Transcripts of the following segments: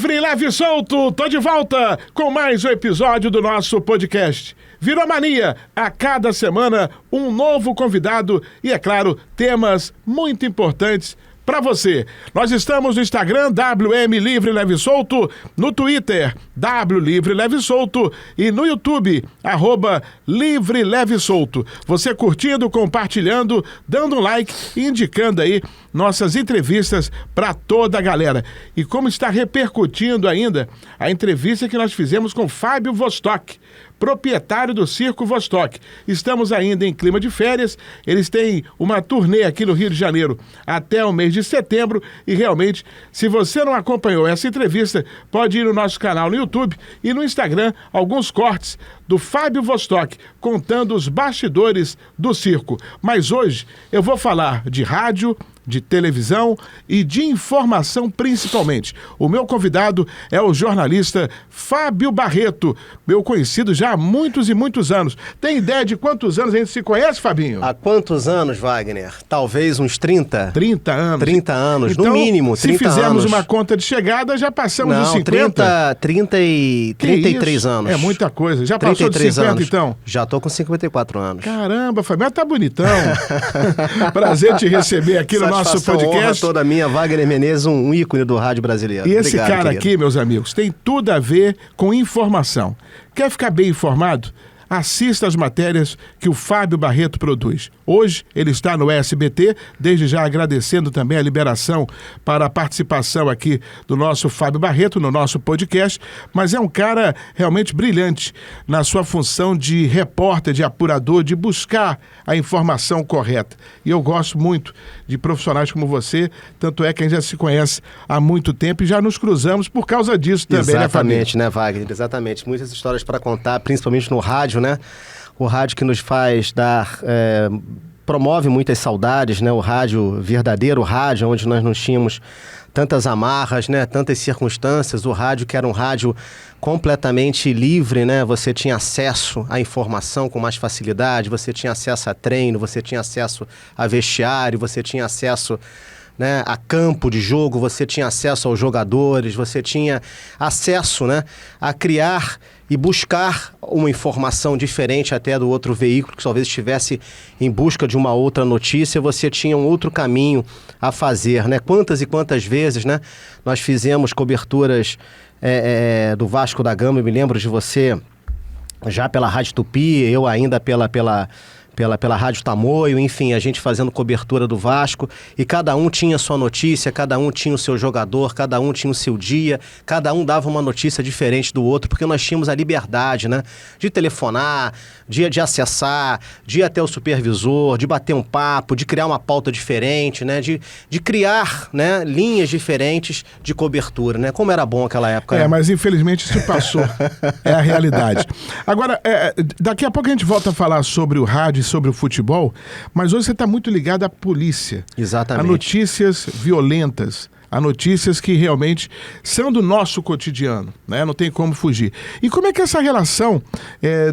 Livre, leve e solto, tô de volta com mais um episódio do nosso podcast. Virou mania, a cada semana um novo convidado e, é claro, temas muito importantes para você. Nós estamos no Instagram, WM Livre Leve e Solto, no Twitter, W Livre Leve e Solto e no YouTube, @Livre Leve e Solto. Você curtindo, compartilhando, dando um like e indicando aí nossas entrevistas para toda a galera. E como está repercutindo ainda a entrevista que nós fizemos com Fábio Vostok, proprietário do Circo Vostok. Estamos ainda em clima de férias, eles têm uma turnê aqui no Rio de Janeiro até o mês de setembro e realmente, se você não acompanhou essa entrevista, pode ir no nosso canal no YouTube e no Instagram, alguns cortes do Fábio Vostok contando os bastidores do circo. Mas hoje eu vou falar de rádio, de televisão e de informação principalmente. O meu convidado é o jornalista Fábio Barreto, meu conhecido já há muitos e muitos anos. Tem ideia de quantos anos a gente se conhece, Fabinho? Há quantos anos, Wagner? Talvez uns 30? 30 anos. 30 anos, então, no mínimo, 30 anos. Se fizermos uma conta de chegada, já passamos dos 50? 33 anos. É muita coisa. Já passou de 50, anos. então? Já tô com 54 anos. Caramba, Fabinho, tá bonitão. Prazer te receber aqui no nosso podcast. Honra toda minha, Wagner Menezes, um ícone do rádio brasileiro. E esse Obrigado, cara querido. aqui, meus amigos, tem tudo a ver com informação. Quer ficar bem informado? Assista as matérias que o Fábio Barreto produz. Hoje ele está no SBT, desde já agradecendo também a liberação para a participação aqui do nosso Fábio Barreto, no nosso podcast, mas é um cara realmente brilhante na sua função de repórter, de apurador, de buscar a informação correta. E eu gosto muito de profissionais como você, tanto é que a gente já se conhece há muito tempo e já nos cruzamos por causa disso também, Exatamente, né, Wagner? Exatamente. Muitas histórias para contar, principalmente no rádio, né? O rádio que nos faz dar... promove muitas saudades, né? O rádio verdadeiro, o rádio onde nós não tínhamos tantas amarras, né? Tantas circunstâncias. O rádio que era um rádio completamente livre, né? Você tinha acesso à informação com mais facilidade, você tinha acesso a treino, você tinha acesso a vestiário, você tinha acesso... né, a campo de jogo, você tinha acesso aos jogadores, você tinha acesso, né, a criar e buscar uma informação diferente até do outro veículo, que talvez estivesse em busca de uma outra notícia, você tinha um outro caminho a fazer, né? Quantas e quantas vezes, né, nós fizemos coberturas do Vasco da Gama, eu me lembro de você já pela Rádio Tupi, eu ainda pela Rádio Tamoio, enfim, a gente fazendo cobertura do Vasco, e cada um tinha sua notícia, cada um tinha o seu jogador, cada um tinha o seu dia, cada um dava uma notícia diferente do outro, porque nós tínhamos a liberdade, né, de telefonar, de acessar, de ir até o supervisor, de bater um papo, de criar uma pauta diferente, né, de criar, né, linhas diferentes de cobertura, né, como era bom aquela época. Né? Mas infelizmente isso passou, é a realidade. Agora, daqui a pouco a gente volta a falar sobre o rádio, sobre o futebol, mas hoje você está muito ligado à polícia. Exatamente. A notícias violentas, a notícias que realmente são do nosso cotidiano, né? Não tem como fugir. E como é que é essa relação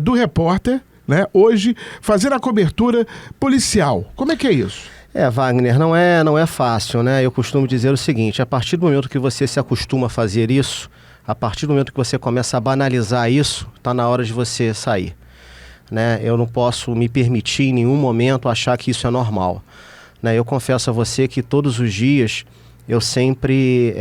do repórter, né, hoje, fazendo a cobertura policial? Como é que é isso? Wagner, não é fácil, né? Eu costumo dizer o seguinte, a partir do momento que você se acostuma a fazer isso, a partir do momento que você começa a banalizar isso, está na hora de você sair. Né? Eu não posso me permitir em nenhum momento achar que isso é normal. Né? Eu confesso a você que todos os dias eu sempre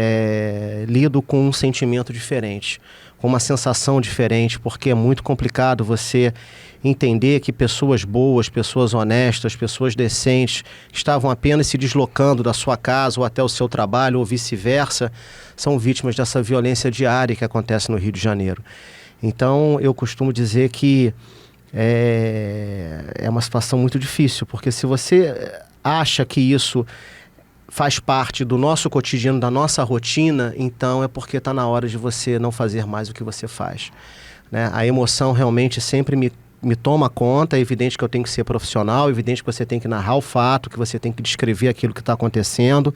lido com um sentimento diferente, com uma sensação diferente, porque é muito complicado você entender que pessoas boas, pessoas honestas, pessoas decentes, estavam apenas se deslocando da sua casa ou até o seu trabalho ou vice-versa, são vítimas dessa violência diária que acontece no Rio de Janeiro. Então eu costumo dizer que é uma situação muito difícil, porque se você acha que isso faz parte do nosso cotidiano, da nossa rotina, então é porque está na hora de você não fazer mais o que você faz. Né? A emoção realmente sempre me toma conta, é evidente que eu tenho que ser profissional, é evidente que você tem que narrar o fato, que você tem que descrever aquilo que está acontecendo,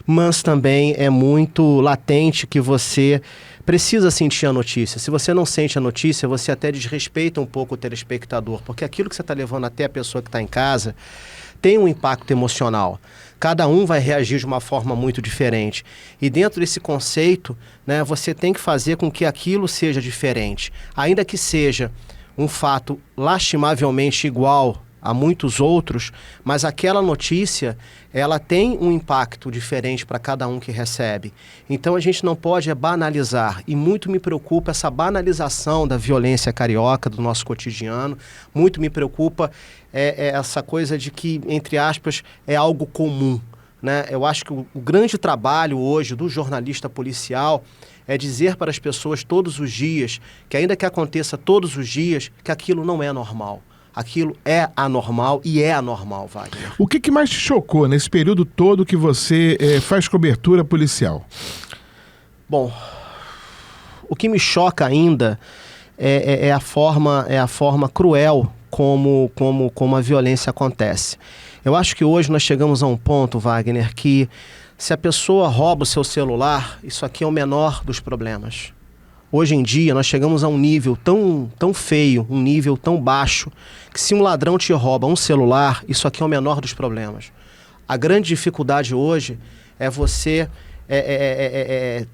mas também é muito latente que você precisa sentir a notícia. Se você não sente a notícia, você até desrespeita um pouco o telespectador, porque aquilo que você está levando até a pessoa que está em casa tem um impacto emocional. Cada um vai reagir de uma forma muito diferente. E dentro desse conceito, né, você tem que fazer com que aquilo seja diferente. Ainda que seja um fato lastimavelmente igual a muitos outros, mas aquela notícia, ela tem um impacto diferente para cada um que recebe. Então a gente não pode banalizar, e muito me preocupa essa banalização da violência carioca do nosso cotidiano, muito me preocupa essa coisa de que, entre aspas, é algo comum, né? Eu acho que o grande trabalho hoje do jornalista policial é dizer para as pessoas todos os dias, que ainda que aconteça todos os dias, que aquilo não é normal. Aquilo é anormal e é anormal, Wagner. O que mais te chocou nesse período todo que você faz cobertura policial? Bom, o que me choca ainda é a forma cruel como a violência acontece. Eu acho que hoje nós chegamos a um ponto, Wagner, que se a pessoa rouba o seu celular, isso aqui é o menor dos problemas. Hoje em dia, nós chegamos a um nível tão feio, um nível tão baixo, que se um ladrão te rouba um celular, isso aqui é o menor dos problemas. A grande dificuldade hoje é você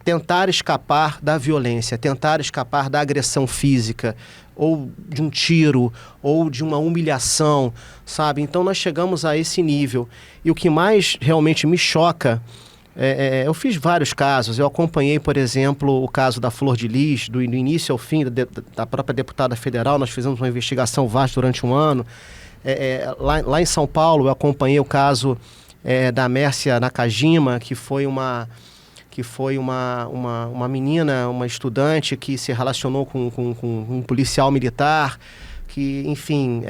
tentar escapar da violência, tentar escapar da agressão física, ou de um tiro, ou de uma humilhação, sabe? Então nós chegamos a esse nível. E o que mais realmente me choca... eu fiz vários casos, eu acompanhei, por exemplo, o caso da Flor de Lis, do início ao fim, da própria deputada federal. Nós fizemos uma investigação vasta durante um ano. Lá em São Paulo, eu acompanhei o caso da Mércia Nakajima, que foi uma menina, uma estudante que se relacionou com um policial militar, que, enfim,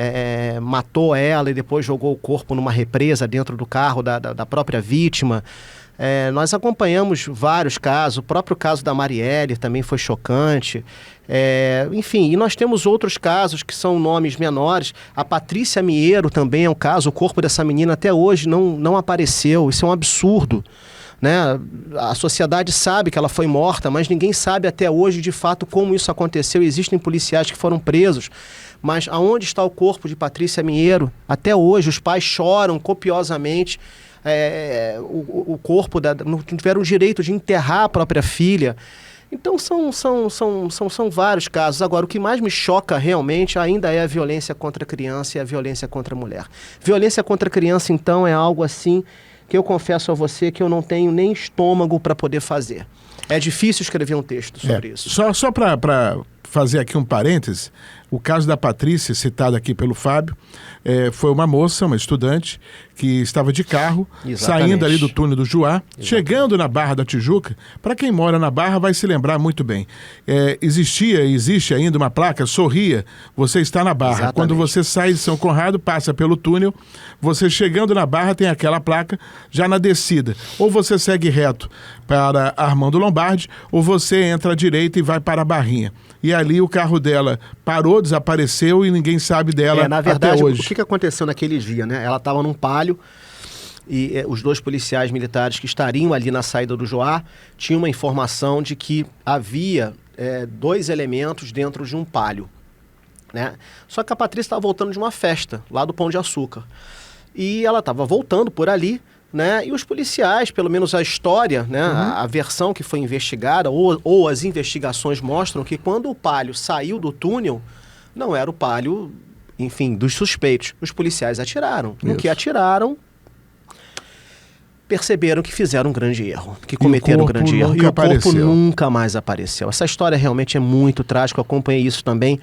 matou ela e depois jogou o corpo numa represa dentro do carro da própria vítima. Nós acompanhamos vários casos, o próprio caso da Marielle também foi chocante. Enfim, e nós temos outros casos que são nomes menores. A Patrícia Miero também é um caso, o corpo dessa menina até hoje não apareceu, isso é um absurdo, né? A sociedade sabe que ela foi morta, mas ninguém sabe até hoje de fato como isso aconteceu. Existem policiais que foram presos, mas aonde está o corpo de Patrícia Miero? Até hoje os pais choram copiosamente. O corpo, não tiveram o direito de enterrar a própria filha. Então são vários casos. Agora, o que mais me choca realmente ainda é a violência contra a criança e a violência contra a mulher. Violência contra a criança, então, é algo assim que eu confesso a você que eu não tenho nem estômago para poder fazer. É difícil escrever um texto sobre isso. Só para fazer aqui um parêntese, o caso da Patrícia, citado aqui pelo Fábio, foi uma moça, uma estudante, que estava de carro, saindo ali do túnel do Juá, chegando na Barra da Tijuca. Para quem mora na Barra vai se lembrar muito bem. Existe ainda uma placa, sorria, você está na Barra. Exatamente. Quando você sai de São Conrado, passa pelo túnel, você chegando na Barra tem aquela placa já na descida. Ou você segue reto para Armando Lombardi, ou você entra à direita e vai para a Barrinha. E ali o carro dela parou, desapareceu e ninguém sabe dela na verdade, até hoje. O que aconteceu naquele dia, né? Ela estava num palio e os dois policiais militares que estariam ali na saída do Juá tinham uma informação de que havia 2 elementos dentro de um palio, né? Só que a Patrícia estava voltando de uma festa lá do Pão de Açúcar e ela estava voltando por ali, né? E os policiais, pelo menos a história, né? A versão que foi investigada ou as investigações mostram que quando o Palio saiu do túnel, não era o Palio, enfim, dos suspeitos. Os policiais atiraram. No que atiraram, perceberam que fizeram um grande erro, que cometeram um grande erro. E o corpo nunca mais apareceu. Essa história realmente é muito trágica, eu acompanhei isso também.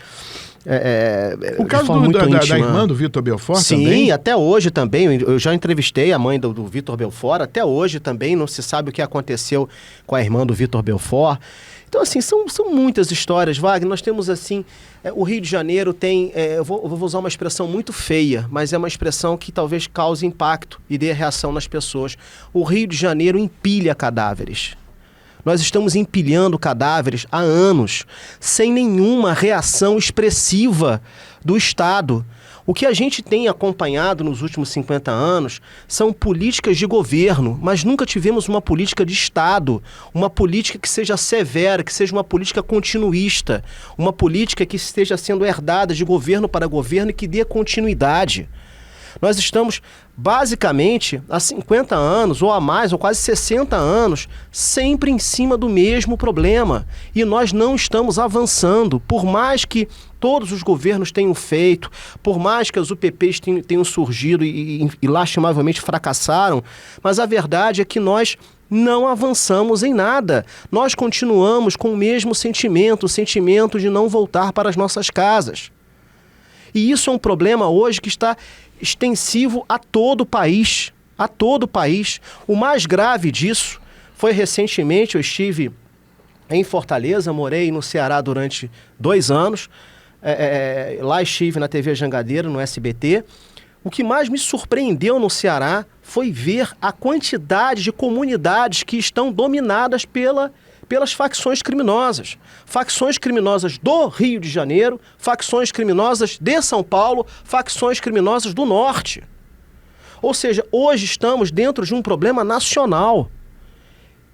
O caso da irmã do Vitor Belfort. Sim, também? Até hoje também, eu já entrevistei a mãe do Vitor Belfort, até hoje também não se sabe o que aconteceu com a irmã do Vitor Belfort. Então, assim, são muitas histórias, Wagner. Nós temos, assim, o Rio de Janeiro tem, eu vou usar uma expressão muito feia, mas é uma expressão que talvez cause impacto e dê reação nas pessoas. O Rio de Janeiro empilha cadáveres. Nós estamos empilhando cadáveres há anos, sem nenhuma reação expressiva do Estado. O que a gente tem acompanhado nos últimos 50 anos são políticas de governo, mas nunca tivemos uma política de Estado, uma política que seja severa, que seja uma política continuista, uma política que esteja sendo herdada de governo para governo e que dê continuidade. Nós estamos basicamente há 50 anos, ou há mais, ou quase 60 anos, sempre em cima do mesmo problema. E nós não estamos avançando, por mais que todos os governos tenham feito, por mais que as UPPs tenham surgido e lastimavelmente fracassaram, mas a verdade é que nós não avançamos em nada. Nós continuamos com o mesmo sentimento, o sentimento de não voltar para as nossas casas. E isso é um problema hoje que está extensivo a todo o país. A todo o país. O mais grave disso foi recentemente, eu estive em Fortaleza, morei no Ceará durante 2 anos. Lá estive na TV Jangadeiro, no SBT. O que mais me surpreendeu no Ceará foi ver a quantidade de comunidades que estão dominadas pelas facções criminosas. Facções criminosas do Rio de Janeiro, facções criminosas de São Paulo, facções criminosas do Norte. Ou seja, hoje estamos dentro de um problema nacional.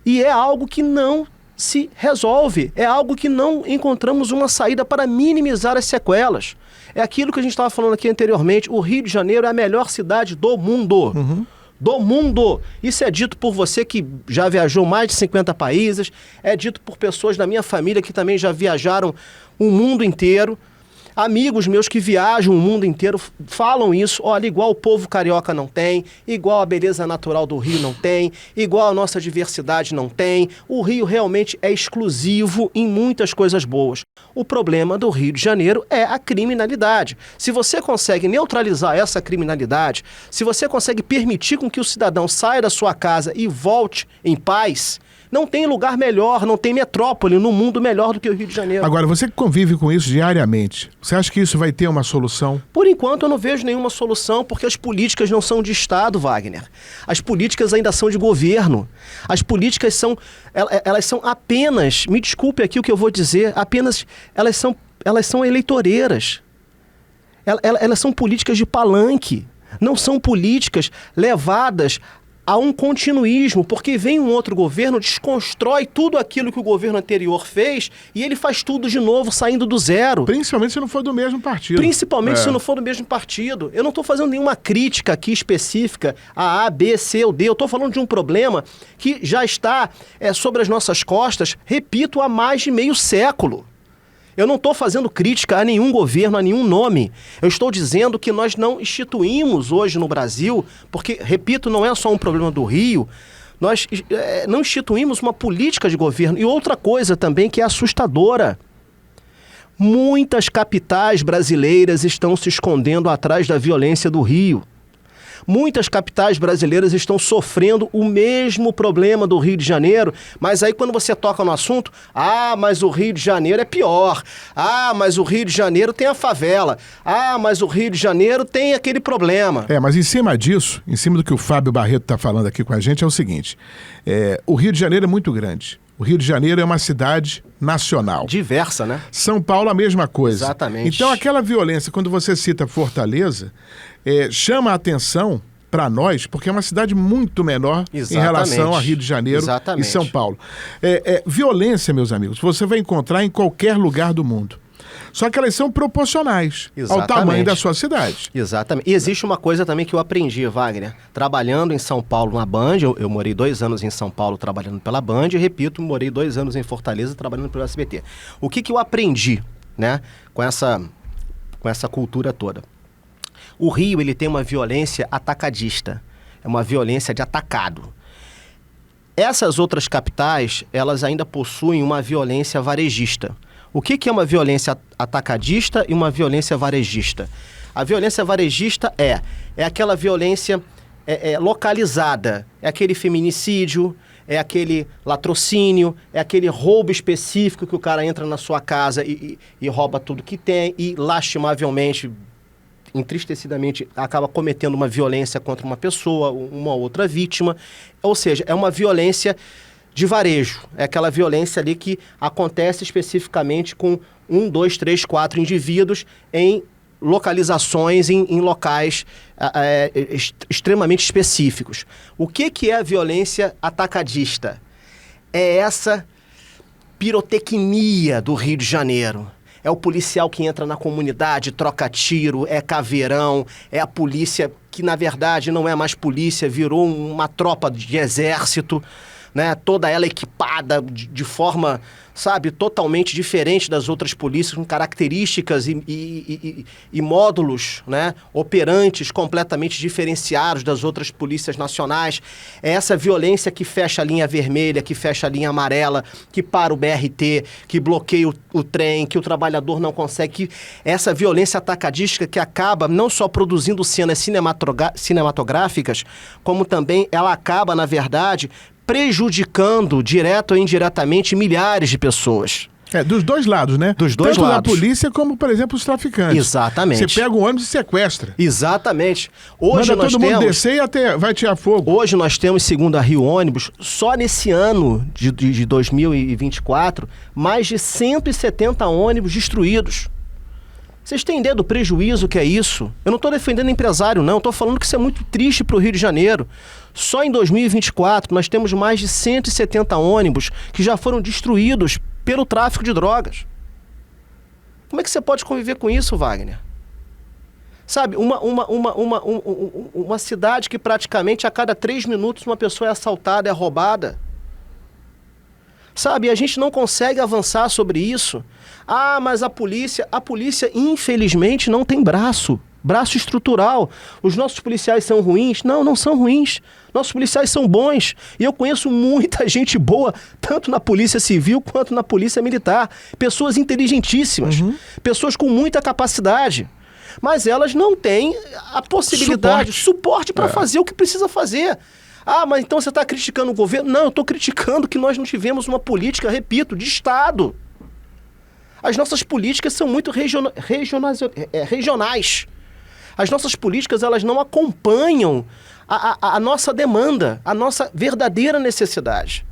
E é algo que não se resolve. É algo que não encontramos uma saída para minimizar as sequelas. É aquilo que a gente estava falando aqui anteriormente. O Rio de Janeiro é a melhor cidade do mundo. Uhum. Do mundo. Isso é dito por você que já viajou mais de 50 países, é dito por pessoas da minha família que também já viajaram o mundo inteiro. Amigos meus que viajam o mundo inteiro falam isso. Olha, igual o povo carioca não tem, igual a beleza natural do Rio não tem, igual a nossa diversidade não tem. O Rio realmente é exclusivo em muitas coisas boas. O problema do Rio de Janeiro é a criminalidade. Se você consegue neutralizar essa criminalidade, se você consegue permitir com que o cidadão saia da sua casa e volte em paz, não tem lugar melhor, não tem metrópole no mundo melhor do que o Rio de Janeiro. Agora, você que convive com isso diariamente, você acha que isso vai ter uma solução? Por enquanto eu não vejo nenhuma solução, porque as políticas não são de Estado, Wagner. As políticas ainda são de governo. As políticas elas são apenas, me desculpe aqui o que eu vou dizer, apenas elas são eleitoreiras. Elas são políticas de palanque. Não são políticas levadas a um continuismo, porque vem um outro governo, desconstrói tudo aquilo que o governo anterior fez e ele faz tudo de novo, saindo do zero. Principalmente se não for do mesmo partido. Principalmente se não for do mesmo partido. Eu não estou fazendo nenhuma crítica aqui específica a A, B, C ou D. Eu estou falando de um problema que já está sobre as nossas costas, repito, há mais de meio século. Eu não estou fazendo crítica a nenhum governo, a nenhum nome. Eu estou dizendo que nós não instituímos hoje no Brasil, porque, repito, não é só um problema do Rio, nós não instituímos uma política de governo. E outra coisa também que é assustadora. Muitas capitais brasileiras estão se escondendo atrás da violência do Rio. Muitas capitais brasileiras estão sofrendo o mesmo problema do Rio de Janeiro, mas aí quando você toca no assunto, mas o Rio de Janeiro é pior, mas o Rio de Janeiro tem a favela, mas o Rio de Janeiro tem aquele problema. Mas em cima disso, em cima do que o Fábio Barreto está falando aqui com a gente, é o seguinte, o Rio de Janeiro é muito grande. O Rio de Janeiro é uma cidade nacional. Diversa, né? São Paulo, a mesma coisa. Exatamente. Então, aquela violência, quando você cita Fortaleza, chama a atenção para nós, porque é uma cidade muito menor em relação a Rio de Janeiro e São Paulo. Violência, meus amigos, você vai encontrar em qualquer lugar do mundo. Só que elas são proporcionais ao tamanho da sua cidade. Exatamente. E existe uma coisa também que eu aprendi, Wagner. Trabalhando em São Paulo na Band, eu morei 2 anos em São Paulo trabalhando pela Band e, repito, morei 2 anos em Fortaleza trabalhando pelo SBT. O que eu aprendi, né, com essa cultura toda? O Rio, ele tem uma violência atacadista. É uma violência de atacado. Essas outras capitais, elas ainda possuem uma violência varejista. O que é uma violência atacadista e uma violência varejista? A violência varejista é aquela violência localizada, é aquele feminicídio, é aquele latrocínio, é aquele roubo específico que o cara entra na sua casa e rouba tudo que tem e, lastimavelmente, entristecidamente, acaba cometendo uma violência contra uma pessoa, uma outra vítima. Ou seja, é uma violência de varejo. É aquela violência ali que acontece especificamente com 1, 2, 3, 4 indivíduos em localizações, em locais extremamente específicos. O que é a violência atacadista? É essa pirotecnia do Rio de Janeiro. É o policial que entra na comunidade, troca tiro, é caveirão, é a polícia que, na verdade, não é mais polícia, virou uma tropa de exército, né? Toda ela equipada de forma, sabe, totalmente diferente das outras polícias, com características e módulos, né, operantes completamente diferenciados das outras polícias nacionais. É essa violência que fecha a linha vermelha, que fecha a linha amarela, que para o BRT, que bloqueia o trem, que o trabalhador não consegue. Essa violência atacadística que acaba não só produzindo cenas cinematográficas, como também ela acaba, na verdade, prejudicando, direto ou indiretamente, milhares de pessoas. Dos dois lados, né? Dos dois lados. Tanto da polícia como, por exemplo, os traficantes. Exatamente. Você pega um ônibus e sequestra. Exatamente. Hoje manda todo mundo descer e até vai tirar fogo. Hoje nós temos, segundo a Rio Ônibus, só nesse ano de 2024, mais de 170 ônibus destruídos. Vocês têm ideia do prejuízo que é isso? Eu não estou defendendo empresário, não. Estou falando que isso é muito triste para o Rio de Janeiro. Só em 2024 nós temos mais de 170 ônibus que já foram destruídos pelo tráfico de drogas. Como é que você pode conviver com isso, Wagner? Sabe, uma cidade que praticamente a cada 3 minutos uma pessoa é assaltada, é roubada. Sabe, a gente não consegue avançar sobre isso. Ah, mas a polícia infelizmente não tem braço estrutural. Os nossos policiais são ruins? Não, não são ruins. Nossos policiais são bons. E eu conheço muita gente boa, tanto na polícia civil quanto na polícia militar. Pessoas inteligentíssimas, pessoas com muita capacidade. Mas elas não têm a possibilidade, suporte para fazer o que precisa fazer. Ah, mas então você está criticando o governo? Não, eu estou criticando que nós não tivemos uma política, repito, de Estado. As nossas políticas são muito regionais. As nossas políticas, elas não acompanham a nossa demanda, a nossa verdadeira necessidade.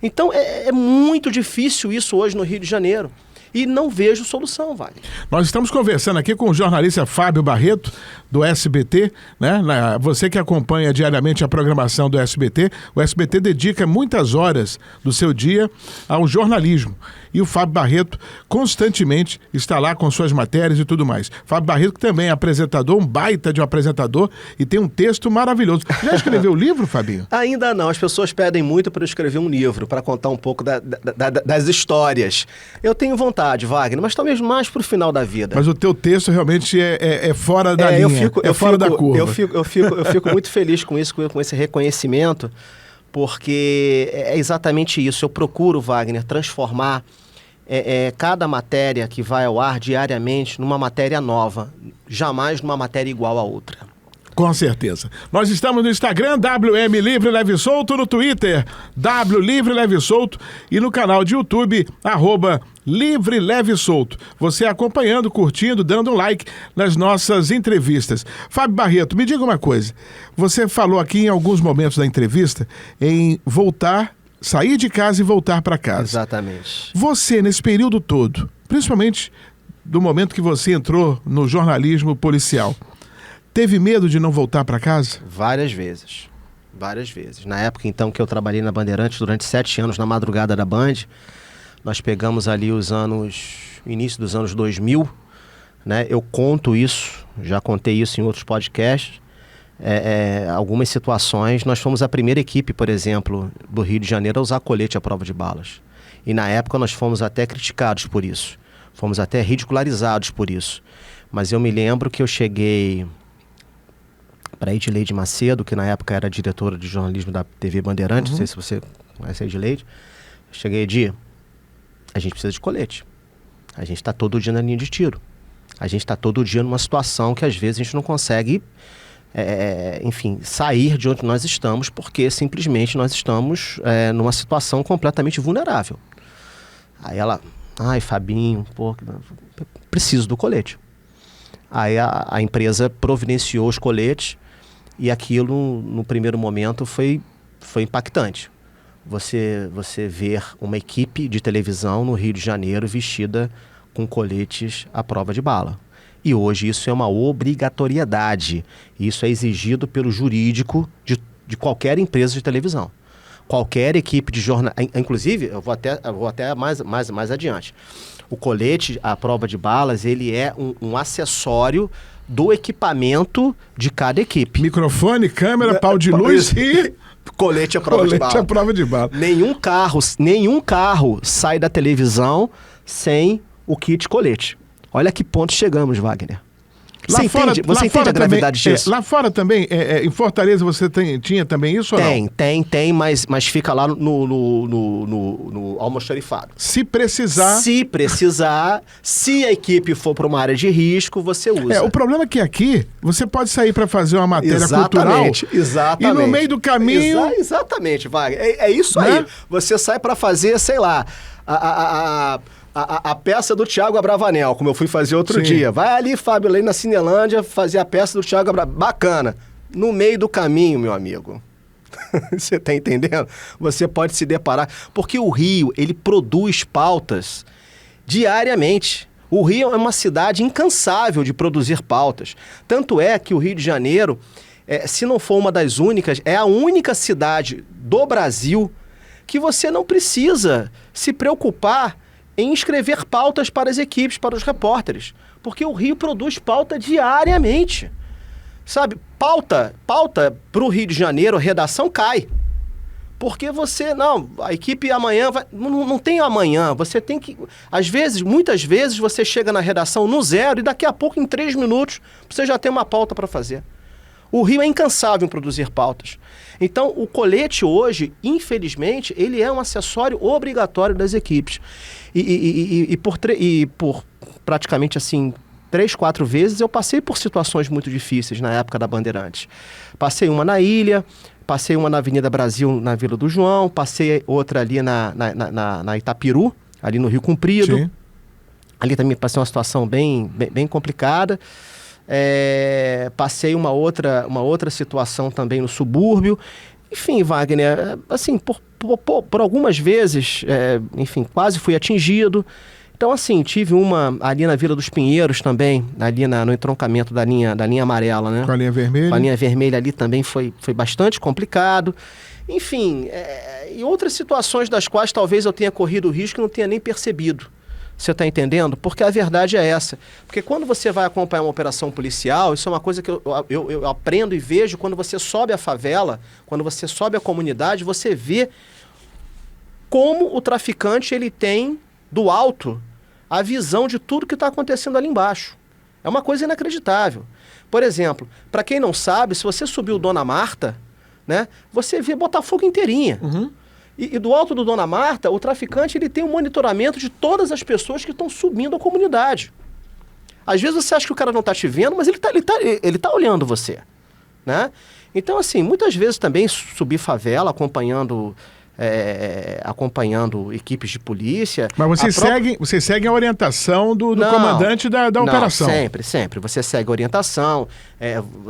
Então, é muito difícil isso hoje no Rio de Janeiro. E não vejo solução, Wagner. Nós estamos conversando aqui com o jornalista Fábio Barreto, do SBT, né? Você que acompanha diariamente a programação do SBT, o SBT dedica muitas horas do seu dia ao jornalismo. E o Fábio Barreto constantemente está lá com suas matérias e tudo mais. Fábio Barreto que também é apresentador, um baita de um apresentador, e tem um texto maravilhoso. Já escreveu o livro, Fabinho? Ainda não. As pessoas pedem muito para eu escrever um livro, para contar um pouco das histórias. Eu tenho vontade, Wagner, mas talvez mais pro final da vida. Mas o teu texto realmente é fora da linha, fora da curva. Eu fico muito feliz com isso, com esse reconhecimento, porque é exatamente isso. Eu procuro, Wagner, transformar cada matéria que vai ao ar diariamente numa matéria nova, jamais numa matéria igual a outra. Com certeza. Nós estamos no Instagram, WM Livre Leve Solto, no Twitter, W Livre Leve Solto, e no canal de YouTube, @Livre Leve Solto. Você acompanhando, curtindo, dando um like nas nossas entrevistas. Fábio Barreto, me diga uma coisa. Você falou aqui em alguns momentos da entrevista em sair de casa e voltar para casa. Exatamente. Você, nesse período todo, principalmente do momento que você entrou no jornalismo policial, teve medo de não voltar para casa? Várias vezes. Na época, então, que eu trabalhei na Bandeirantes durante 7 anos, na madrugada da Band, nós pegamos ali início dos anos 2000, né? Eu conto isso, já contei isso em outros podcasts. Algumas situações, nós fomos a primeira equipe, por exemplo, do Rio de Janeiro a usar colete à prova de balas. E na época nós fomos até criticados por isso. Fomos até ridicularizados por isso. Mas eu me lembro que eu cheguei para a Edileide Macedo, que na época era diretora de jornalismo da TV Bandeirantes, não sei se você conhece a Edileide. Cheguei, Edi, a gente precisa de colete. A gente está todo dia na linha de tiro. A gente está todo dia numa situação que às vezes a gente não consegue, sair de onde nós estamos, porque simplesmente nós estamos numa situação completamente vulnerável. Aí ela, Fabinho, preciso do colete. Aí a empresa providenciou os coletes e aquilo, no primeiro momento, foi impactante. Você ver uma equipe de televisão no Rio de Janeiro vestida com coletes à prova de bala. E hoje isso é uma obrigatoriedade. Isso é exigido pelo jurídico de qualquer empresa de televisão. Qualquer equipe de jornal... Inclusive, eu vou até mais adiante. O colete, à prova de balas, ele é um acessório do equipamento de cada equipe. Microfone, câmera, pau de luz e... Colete à prova de bala. Colete à prova de bala. Nenhum carro sai da televisão sem o kit colete. Olha que ponto chegamos, Wagner. Você entende a gravidade disso? Lá fora também, em Fortaleza, você tinha também isso ou não? Tem, mas fica lá no almoxarifado. Se precisar, se a equipe for para uma área de risco, você usa. O problema é que aqui, você pode sair para fazer uma matéria cultural. Exatamente. E no meio do caminho... Exatamente, Wagner. É isso, né? Aí. Você sai para fazer, sei lá, a peça do Thiago Abravanel, como eu fui fazer outro dia. Vai ali, Fábio, ali na Cinelândia, fazer a peça do Thiago Abravanel. Bacana. No meio do caminho, meu amigo. Você tá entendendo? Você pode se deparar. Porque o Rio, ele produz pautas diariamente. O Rio é uma cidade incansável de produzir pautas. Tanto é que o Rio de Janeiro, se não for uma das únicas, é a única cidade do Brasil que você não precisa se preocupar em escrever pautas para as equipes, para os repórteres. Porque o Rio produz pauta diariamente. Sabe, pauta para o Rio de Janeiro, a redação cai. Porque a equipe amanhã vai... Não tem amanhã, você tem que... Muitas vezes você chega na redação no zero e daqui a pouco, em 3 minutos, você já tem uma pauta para fazer. O Rio é incansável em produzir pautas. Então, o colete hoje, infelizmente, ele é um acessório obrigatório das equipes. E por praticamente assim 3, 4 vezes eu passei por situações muito difíceis na época da Bandeirantes. Passei uma na Ilha, passei uma na Avenida Brasil, na Vila do João, passei outra ali na Itapiru, ali no Rio Comprido. Sim. Ali também passei uma situação bem complicada. Passei uma outra situação também no subúrbio. Enfim, Wagner, assim, por algumas vezes, enfim, quase fui atingido. Então, assim, tive uma ali na Vila dos Pinheiros também, ali no entroncamento da linha amarela, né? Com a linha vermelha. Com a linha vermelha ali também foi bastante complicado. Enfim, e outras situações das quais talvez eu tenha corrido o risco e não tenha nem percebido. Você está entendendo? Porque a verdade é essa. Porque quando você vai acompanhar uma operação policial, isso é uma coisa que eu aprendo e vejo quando você sobe a favela, quando você sobe a comunidade, você vê como o traficante ele tem do alto a visão de tudo que está acontecendo ali embaixo. É uma coisa inacreditável. Por exemplo, para quem não sabe, se você subir o Dona Marta, né, você vê Botafogo inteirinha. Uhum. E do alto do Dona Marta, o traficante ele tem um monitoramento de todas as pessoas que estão subindo a comunidade. Às vezes você acha que o cara não está te vendo, mas ele tá olhando você, né? Então, assim, muitas vezes também subir favela acompanhando equipes de polícia. Mas vocês seguem a orientação do comandante da operação? Sempre. Você segue a orientação.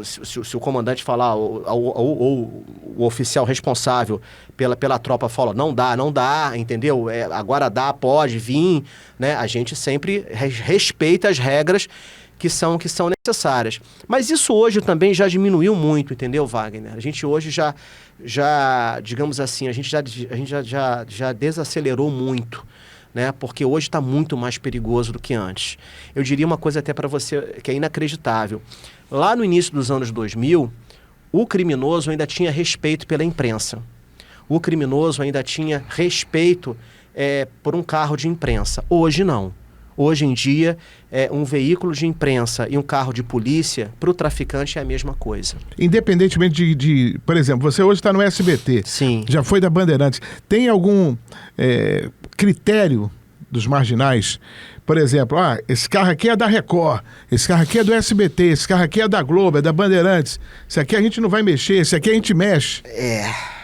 Se o comandante falar, ou o oficial responsável pela tropa fala, não dá, entendeu? Agora dá, pode vir, né? A gente sempre respeita as regras que são necessárias. Mas isso hoje também já diminuiu muito, entendeu, Wagner? A gente hoje já digamos assim, a gente já desacelerou muito, né? Porque hoje está muito mais perigoso do que antes. Eu diria uma coisa até para você que é inacreditável. Lá no início dos anos 2000, o criminoso ainda tinha respeito pela imprensa. O criminoso ainda tinha respeito por um carro de imprensa. Hoje não. Hoje em dia, um veículo de imprensa e um carro de polícia, para o traficante é a mesma coisa. Independentemente de por exemplo, você hoje está no SBT. Sim. Já foi da Bandeirantes. Tem algum critério dos marginais? Por exemplo, esse carro aqui é da Record, esse carro aqui é do SBT, esse carro aqui é da Globo, é da Bandeirantes. Esse aqui a gente não vai mexer, esse aqui a gente mexe.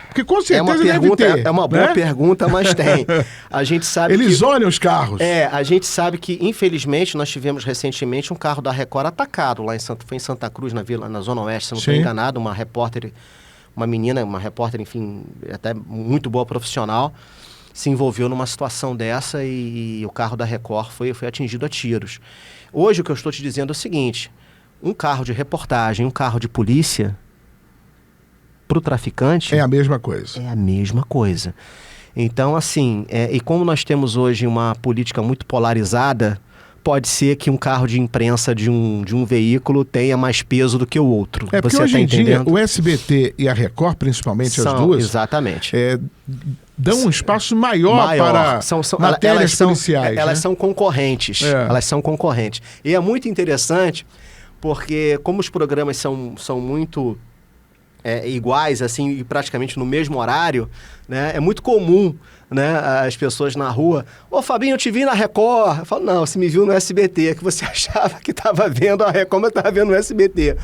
Porque com certeza deve ter. É uma boa pergunta, mas tem. A gente sabe Eles olham os carros. A gente sabe que, infelizmente, nós tivemos recentemente um carro da Record atacado lá foi em Santa Cruz, na Zona Oeste, se não estou enganado, uma repórter, enfim, até muito boa profissional, se envolveu numa situação dessa e o carro da Record foi atingido a tiros. Hoje, o que eu estou te dizendo é o seguinte, um carro de reportagem, um carro de polícia, para o traficante... É a mesma coisa. É a mesma coisa. Então, assim, e como nós temos hoje uma política muito polarizada, pode ser que um carro de imprensa de um veículo tenha mais peso do que o outro. Porque Você hoje tá em dia, entendendo? o SBT e a Record, principalmente as São, duas, exatamente. dão um espaço maior para matérias policiais. Elas né? são concorrentes. Elas são concorrentes. E é muito interessante, porque como os programas são muito iguais, assim, e praticamente no mesmo horário, né? É muito comum, né, as pessoas na rua, ô Fabinho, eu te vi na Record. Eu falo, não, você me viu no SBT, é que você achava que estava vendo a Record, mas estava vendo no SBT.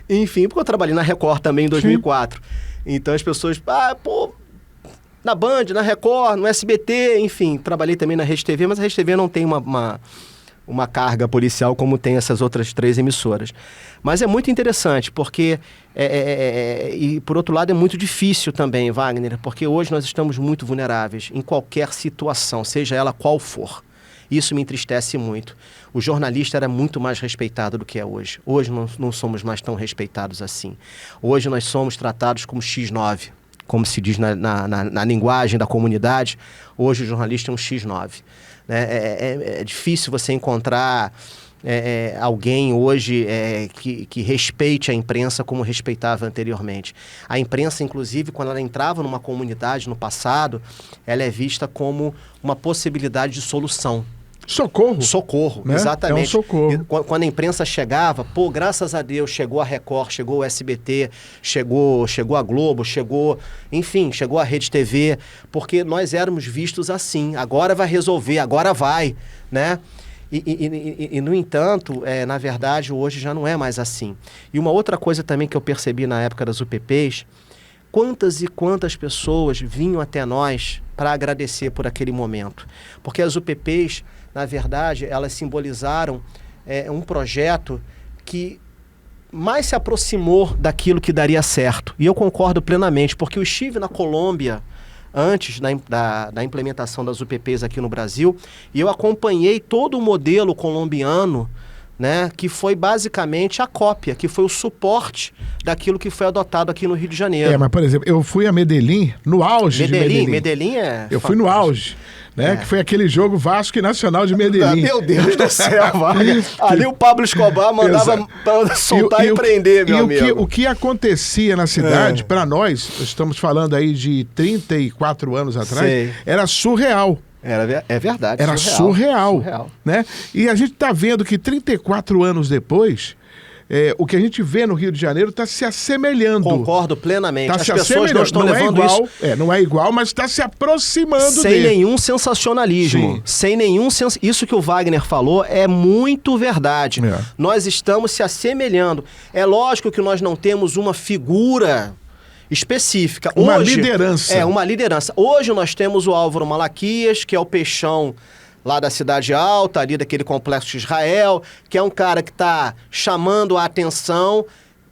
Enfim, porque eu trabalhei na Record também em 2004. Sim. Então as pessoas, na Band, na Record, no SBT, enfim, trabalhei também na Rede TV, mas a Rede TV não tem uma carga policial como tem essas outras 3 emissoras. Mas é muito interessante, porque, e por outro lado, é muito difícil também, Wagner, porque hoje nós estamos muito vulneráveis em qualquer situação, seja ela qual for. Isso me entristece muito. O jornalista era muito mais respeitado do que é hoje. Hoje não somos mais tão respeitados assim. Hoje nós somos tratados como X9, como se diz na linguagem da comunidade. Hoje o jornalista é um X9. É difícil você encontrar alguém hoje que respeite a imprensa como respeitava anteriormente. A imprensa, inclusive, quando ela entrava numa comunidade no passado, ela é vista como uma possibilidade de solução. Socorro, né? Exatamente. É um socorro. E, quando a imprensa chegava, graças a Deus, chegou a Record, chegou o SBT, chegou a Globo, chegou a Rede TV, porque nós éramos vistos assim, agora vai resolver, agora vai, né? E no entanto, na verdade, hoje já não é mais assim. E uma outra coisa também que eu percebi na época das UPPs, quantas e quantas pessoas vinham até nós para agradecer por aquele momento. Porque as UPPs, na verdade, elas simbolizaram um projeto que mais se aproximou daquilo que daria certo. E eu concordo plenamente, porque eu estive na Colômbia antes da implementação das UPPs aqui no Brasil, e eu acompanhei todo o modelo colombiano, né, que foi basicamente a cópia, que foi o suporte daquilo que foi adotado aqui no Rio de Janeiro. Mas, por exemplo, eu fui a Medellín, no auge de Medellín. Medellín Eu fui no auge, né, que foi aquele jogo Vasco e Nacional de Medellín. Meu Deus do céu, Wagner. Ali o Pablo Escobar mandava soltar e prender, meu amigo. O que acontecia na cidade, para nós, estamos falando aí de 34 anos atrás, era surreal. É verdade. Era surreal. Né? E a gente está vendo que 34 anos depois, o que a gente vê no Rio de Janeiro está se assemelhando. Concordo plenamente. As pessoas não estão levando isso. Não é igual, mas está se aproximando sem nenhum sensacionalismo. Sem nenhum Isso que o Wagner falou é muito verdade. Nós estamos se assemelhando. É lógico que nós não temos uma figura específica. Uma liderança. Uma liderança. Hoje nós temos o Álvaro Malaquias, que é o peixão lá da Cidade Alta, ali daquele complexo de Israel, que é um cara que está chamando a atenção,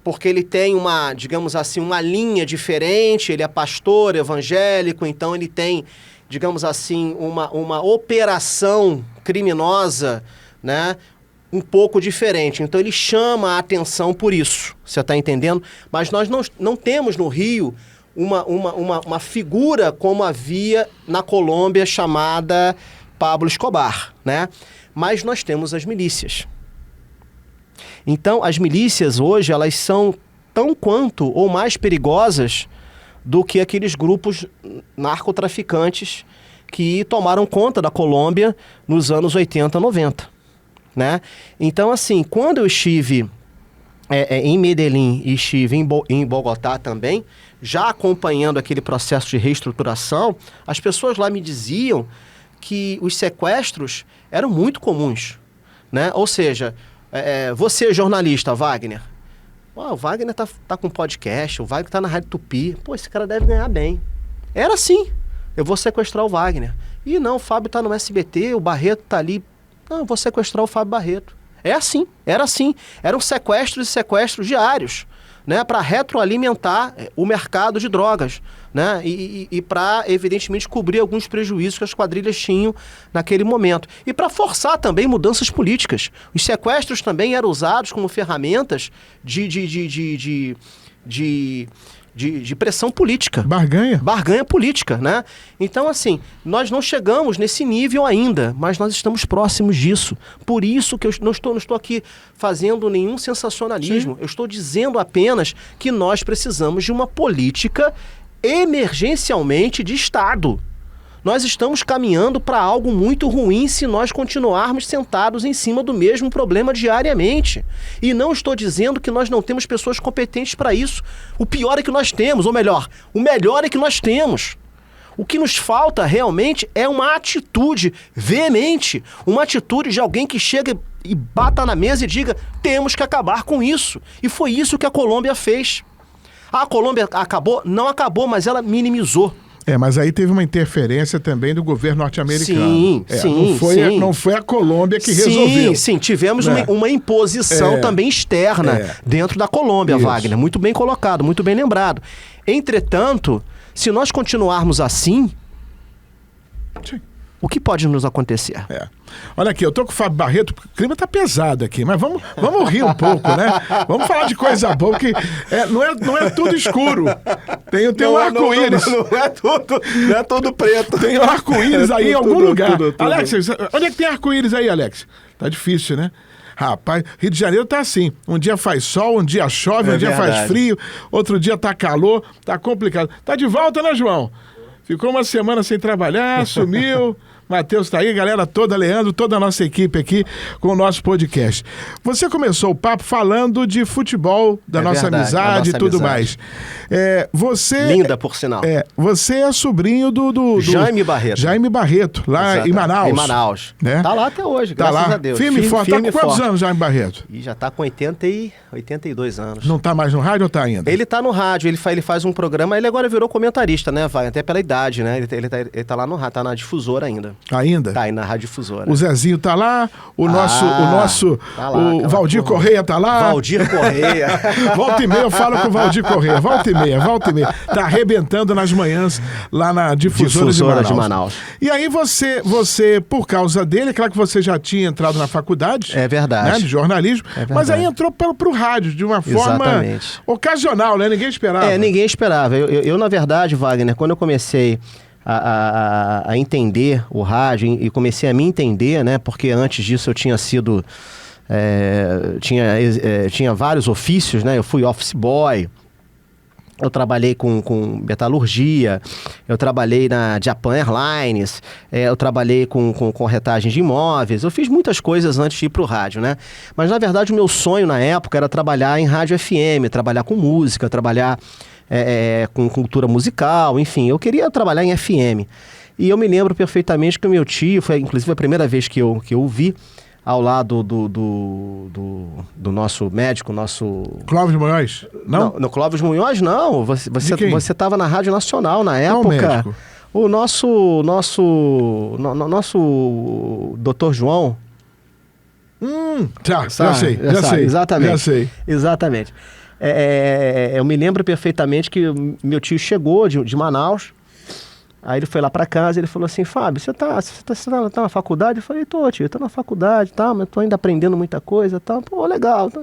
porque ele tem uma, digamos assim, uma linha diferente, ele é pastor evangélico, então ele tem, digamos assim, uma operação criminosa, né, um pouco diferente. Então ele chama a atenção por isso, você está entendendo? Mas nós não temos no Rio uma figura como havia na Colômbia chamada Pablo Escobar, né? Mas nós temos as milícias. Então as milícias hoje, elas são tão quanto ou mais perigosas do que aqueles grupos narcotraficantes que tomaram conta da Colômbia nos anos 80, 90. Né? Então, assim, quando eu estive em Medellín e estive em Bogotá também, já acompanhando aquele processo de reestruturação, as pessoas lá me diziam que os sequestros eram muito comuns, né? Ou seja, você jornalista, Wagner, o Wagner tá com podcast, o Wagner tá na Rádio Tupi, esse cara deve ganhar bem. Era assim, eu vou sequestrar o Wagner. E não, o Fábio tá no SBT, o Barreto tá ali. Não, eu vou sequestrar o Fábio Barreto. Era assim. Eram sequestros e sequestros diários, né, para retroalimentar o mercado de drogas, né, e para, evidentemente, cobrir alguns prejuízos que as quadrilhas tinham naquele momento. E para forçar também mudanças políticas. Os sequestros também eram usados como ferramentas de de pressão política. Barganha política, né? Então, assim, nós não chegamos nesse nível ainda, mas nós estamos próximos disso. Por isso que eu não estou aqui fazendo nenhum sensacionalismo. Sim. Eu estou dizendo apenas que nós precisamos de uma política emergencialmente de Estado. Nós estamos caminhando para algo muito ruim se nós continuarmos sentados em cima do mesmo problema diariamente. E não estou dizendo que nós não temos pessoas competentes para isso. O pior é que nós temos, ou melhor, o melhor é que nós temos. O que nos falta realmente é uma atitude veemente, uma atitude de alguém que chega e bata na mesa e diga: temos que acabar com isso. E foi isso que a Colômbia fez. A Colômbia acabou? Não acabou, mas ela minimizou. Mas aí teve uma interferência também do governo norte-americano. Sim. Não foi a Colômbia que resolveu. Sim, tivemos uma imposição também externa dentro da Colômbia, isso. Wagner. Muito bem colocado, muito bem lembrado. Entretanto, se nós continuarmos assim, sim. O que pode nos acontecer? Olha aqui, eu tô com o Fábio Barreto, o clima tá pesado aqui, mas vamos rir um pouco, né? Vamos falar de coisa boa, porque não é tudo escuro. Tem um arco-íris. Não é tudo preto. Tem um arco-íris aí em algum lugar. Alex, onde é que tem arco-íris aí, Alex? Tá difícil, né? Rapaz, Rio de Janeiro tá assim. Um dia faz sol, um dia chove, um dia faz frio, outro dia tá calor, tá complicado. Tá de volta, né, João? Ficou uma semana sem trabalhar, sumiu. Matheus tá aí, galera toda, Leandro, toda a nossa equipe aqui com o nosso podcast. Você começou o papo falando de futebol, da nossa amizade e tudo mais. Linda, por sinal. Você é sobrinho do Jaime Barreto. Jaime Barreto, lá em Manaus. Em Manaus. Né? Tá lá até hoje, graças a Deus. Firme e forte. Tá com quantos anos, Jaime Barreto? E já tá com 82 anos. Não tá mais no rádio ou tá ainda? Ele tá no rádio, ele faz um programa, ele agora virou comentarista, né, vai? Até pela idade, né? Ele tá lá no rádio, tá na difusora ainda. Ainda? Tá aí na Rádio Difusora. O Zezinho tá lá, o nosso tá lá, o Valdir Correia tá lá. Valdir Correia. Volta e meia eu falo com o Valdir Correia. Volta e meia. Tá arrebentando nas manhãs lá na Difusora de Manaus. E aí você, por causa dele, é claro que você já tinha entrado na faculdade. É verdade. Né, de jornalismo. Mas aí entrou pro rádio de uma forma ocasional, né? Ninguém esperava. Ninguém esperava. Eu, na verdade, Wagner, quando eu comecei a entender o rádio e comecei a me entender, né? Porque antes disso eu tinha sido... tinha vários ofícios, né? Eu fui office boy, eu trabalhei com metalurgia, eu trabalhei na Japan Airlines, eu trabalhei com corretagem de imóveis, eu fiz muitas coisas antes de ir para o rádio, né? Mas, na verdade, o meu sonho na época era trabalhar em rádio FM, trabalhar com música, trabalhar com cultura musical, enfim, eu queria trabalhar em FM. E eu me lembro perfeitamente que o meu tio, foi inclusive a primeira vez que eu o vi, ao lado do nosso médico, nosso... Clóvis Munhoz? Não? No Clóvis Munhoz, não. Você estava na Rádio Nacional na época. Qual médico? O nosso Dr. João. Já sei. Exatamente. Já sei. Exatamente. Eu me lembro perfeitamente que meu tio chegou de Manaus. Aí ele foi lá pra casa e ele falou assim: Fábio, você tá na faculdade? Eu falei: tô, tio, tô na faculdade, tá, mas tô ainda aprendendo muita coisa, tá. Pô, legal. Tá.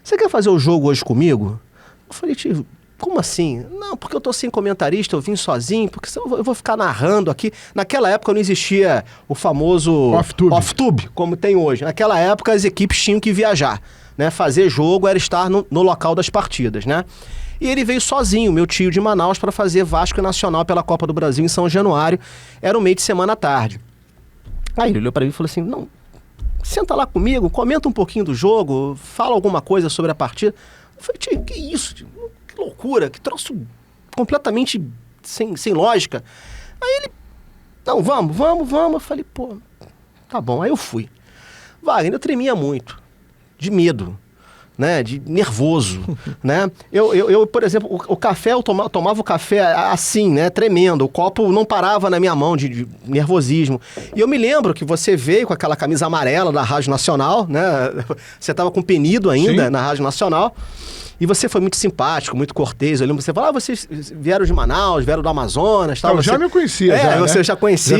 Você quer fazer o jogo hoje comigo? Eu falei: tio, como assim? Não, porque eu tô sem comentarista, eu vim sozinho, porque eu vou ficar narrando aqui. Naquela época não existia o famoso off-tube, como tem hoje. Naquela época as equipes tinham que viajar, né? Fazer jogo era estar no local das partidas, né? E ele veio sozinho, meu tio de Manaus, para fazer Vasco e Nacional pela Copa do Brasil em São Januário. Era um meio de semana à tarde. Aí ele olhou para mim e falou assim: não, senta lá comigo, comenta um pouquinho do jogo, fala alguma coisa sobre a partida. Eu falei: tio, que isso? Tio? Que loucura, que troço completamente sem lógica. Aí ele: não, vamos. Eu falei: pô, tá bom. Aí eu fui. Wagner, eu tremia muito, de medo, né, de nervoso, né? Eu, por exemplo, o café, eu tomava o café assim, né, tremendo, o copo não parava na minha mão de nervosismo. E eu me lembro que você veio com aquela camisa amarela da Rádio Nacional, né? Você estava com penido ainda. Sim. Na Rádio Nacional. E você foi muito simpático, muito cortês. Eu lembro que você falou: vocês vieram de Manaus, vieram do Amazonas, tal. Eu já me conhecia, você né? já conhecia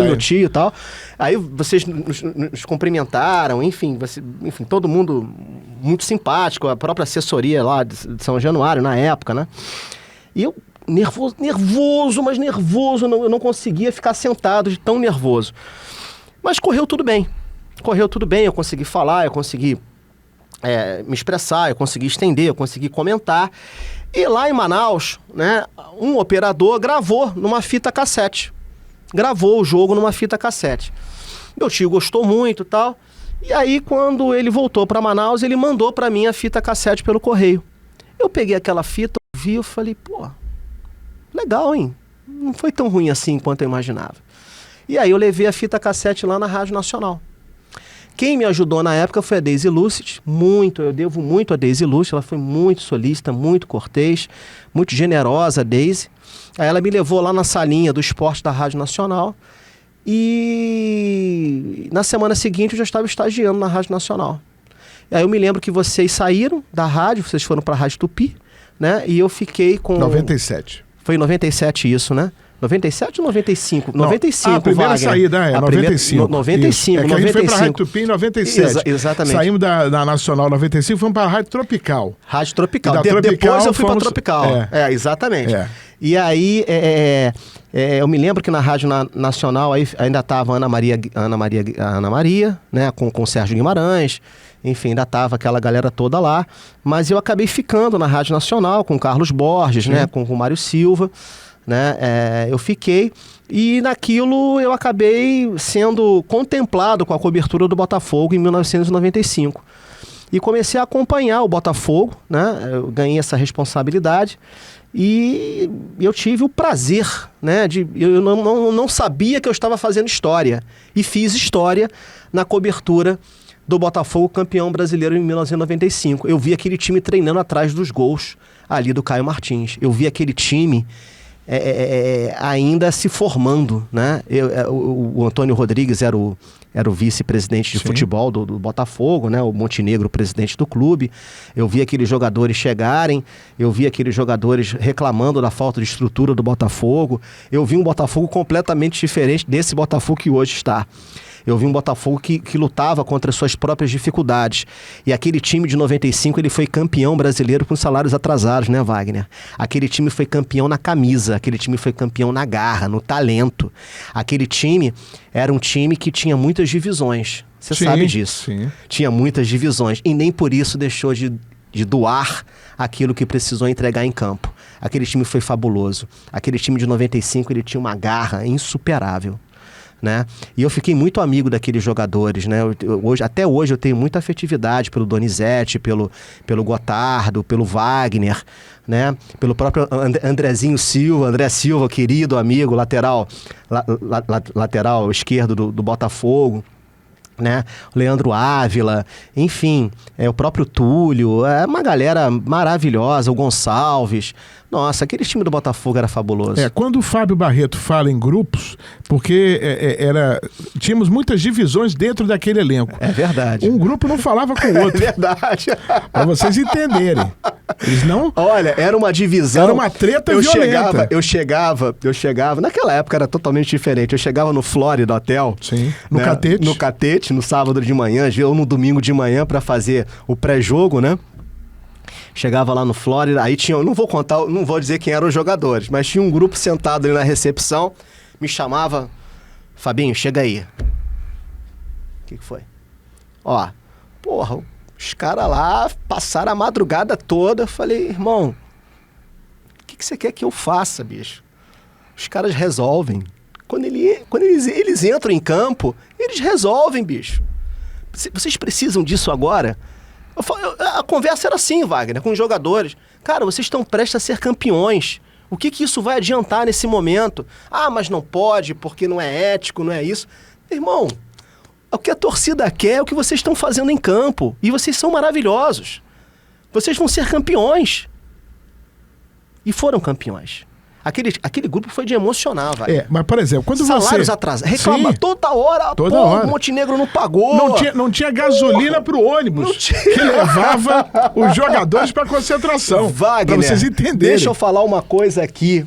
meu tio e tal. Aí vocês nos cumprimentaram, enfim, todo mundo muito simpático, a própria assessoria lá de São Januário, na época, né? E eu, mas nervoso, eu não conseguia ficar sentado de tão nervoso. Mas correu tudo bem, eu consegui falar, eu consegui me expressar, eu consegui estender, eu consegui comentar. E lá em Manaus, né, um operador gravou numa fita cassete. Gravou o jogo numa fita cassete. Meu tio gostou muito e tal. E aí, quando ele voltou para Manaus, ele mandou para mim a fita cassete pelo correio. Eu peguei aquela fita, ouvi, eu falei, pô, legal, hein? Não foi tão ruim assim quanto eu imaginava. E aí eu levei a fita cassete lá na Rádio Nacional. Quem me ajudou na época foi a Daisy Lucid, eu devo muito a Daisy Lucid, ela foi muito solícita, muito cortês, muito generosa, a Daisy. Aí ela me levou lá na salinha do esporte da Rádio Nacional e na semana seguinte eu já estava estagiando na Rádio Nacional. E aí eu me lembro que vocês saíram da rádio, vocês foram para a Rádio Tupi, né? E eu fiquei com... 97. Foi em 97 isso, né? 97 ou 95? Não, 95, a primeira Wagner. saída é 95. 95, é que 95. a gente foi para a Rádio Tupi em 97. Exatamente. Saímos da Nacional 95 e fomos para a Rádio Tropical. Rádio Tropical. Tropical Depois eu fui para Tropical. É. Exatamente. É. E aí, eu me lembro que na Rádio Nacional aí ainda estava Ana Maria, né, com o Sérgio Guimarães, enfim, ainda estava aquela galera toda lá, mas eu acabei ficando na Rádio Nacional com o Carlos Borges, né, com o Mário Silva, né, eu fiquei e naquilo eu acabei sendo contemplado com a cobertura do Botafogo em 1995. E comecei a acompanhar o Botafogo, né, eu ganhei essa responsabilidade. E eu tive o prazer, né, eu não sabia que eu estava fazendo história. E fiz história na cobertura do Botafogo campeão brasileiro em 1995. Eu vi aquele time treinando atrás dos gols ali do Caio Martins. Eu vi aquele time ainda se formando, né? O Antônio Rodrigues era o vice-presidente de futebol do Botafogo, né? O Montenegro, o presidente do clube. Eu vi aqueles jogadores chegarem, eu vi aqueles jogadores reclamando da falta de estrutura do Botafogo. Eu vi um Botafogo completamente diferente desse Botafogo que hoje está. Eu vi um Botafogo que lutava contra as suas próprias dificuldades. E aquele time de 95, ele foi campeão brasileiro com salários atrasados, né, Wagner? Aquele time foi campeão na camisa, aquele time foi campeão na garra, no talento. Aquele time era um time que tinha muitas divisões. Você sabe disso. Sim. Tinha muitas divisões. E nem por isso deixou de doar aquilo que precisou entregar em campo. Aquele time foi fabuloso. Aquele time de 95, ele tinha uma garra insuperável. Né? E eu fiquei muito amigo daqueles jogadores, né? Até hoje eu tenho muita afetividade pelo Donizete, pelo Gotardo, pelo Wagner, né? Pelo próprio André Silva, querido amigo, lateral esquerdo do Botafogo, né? O Leandro Ávila, enfim, o próprio Túlio, uma galera maravilhosa, o Gonçalves. Nossa, aquele time do Botafogo era fabuloso. Quando o Fábio Barreto fala em grupos, porque tínhamos muitas divisões dentro daquele elenco. É verdade. Um grupo não falava com o outro. É verdade. Para vocês entenderem. Eles não... Olha, era uma divisão... Era uma treta violenta. Eu chegava... Naquela época era totalmente diferente. Eu chegava no Florida Hotel. Sim, no né, Catete. No Catete, no sábado de manhã, ou no domingo de manhã para fazer o pré-jogo, né? Chegava lá no Flórida, aí tinha... Não vou dizer quem eram os jogadores, mas tinha um grupo sentado ali na recepção, me chamava... Fabinho, chega aí. O que foi? Ó, porra, os caras lá passaram a madrugada toda. Eu falei, irmão, o que você quer que eu faça, bicho? Os caras resolvem. Quando eles entram em campo, eles resolvem, bicho. Vocês precisam disso agora? A conversa era assim, Wagner, com os jogadores. Cara, vocês estão prestes a ser campeões. O que isso vai adiantar nesse momento? Ah, mas não pode, porque não é ético, não é isso. Irmão, o que a torcida quer é o que vocês estão fazendo em campo. E vocês são maravilhosos. Vocês vão ser campeões. E foram campeões. Aquele grupo foi de emocionar, vai. Mas, por exemplo, quando salários atrasados. Reclama toda hora. O Montenegro não pagou. Não tinha gasolina pro ônibus que levava os jogadores pra concentração. Wagner, pra vocês entenderem. Deixa eu falar uma coisa aqui.